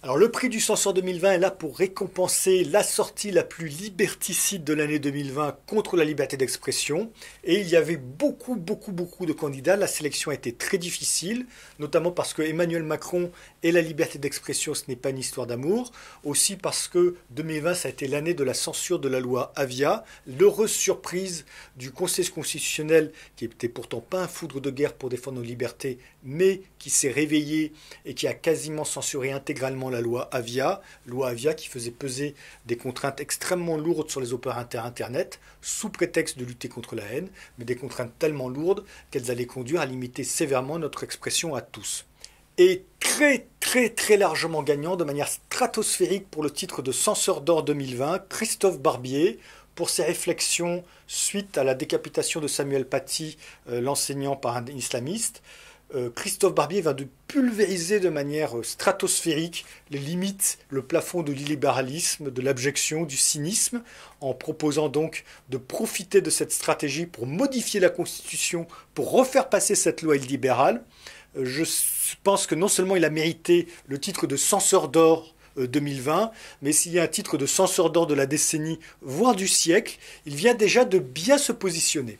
Alors le prix du censeur 2020 est là pour récompenser la sortie la plus liberticide de l'année 2020 contre la liberté d'expression. Et il y avait beaucoup de candidats. La sélection a été très difficile, notamment parce que Emmanuel Macron et la liberté d'expression, ce n'est pas une histoire d'amour. Aussi parce que 2020, ça a été l'année de la censure de la loi Avia. L'heureuse surprise du Conseil constitutionnel, qui n'était pourtant pas un foudre de guerre pour défendre nos libertés, mais qui s'est réveillé et qui a quasiment censuré intégralement la loi Avia qui faisait peser des contraintes extrêmement lourdes sur les opérateurs Internet, sous prétexte de lutter contre la haine, mais des contraintes tellement lourdes qu'elles allaient conduire à limiter sévèrement notre expression à tous. Et très largement gagnant, de manière stratosphérique pour le titre de censeur d'or 2020, Christophe Barbier, pour ses réflexions suite à la décapitation de Samuel Paty, l'enseignant par un islamiste. Christophe Barbier va de pulvériser de manière stratosphérique les limites, le plafond de l'illibéralisme, de l'abjection, du cynisme, en proposant donc de profiter de cette stratégie pour modifier la Constitution, pour refaire passer cette loi illibérale. Je pense que non seulement il a mérité le titre de censeur d'or 2020, mais s'il y a un titre de censeur d'or de la décennie, voire du siècle, il vient déjà de bien se positionner.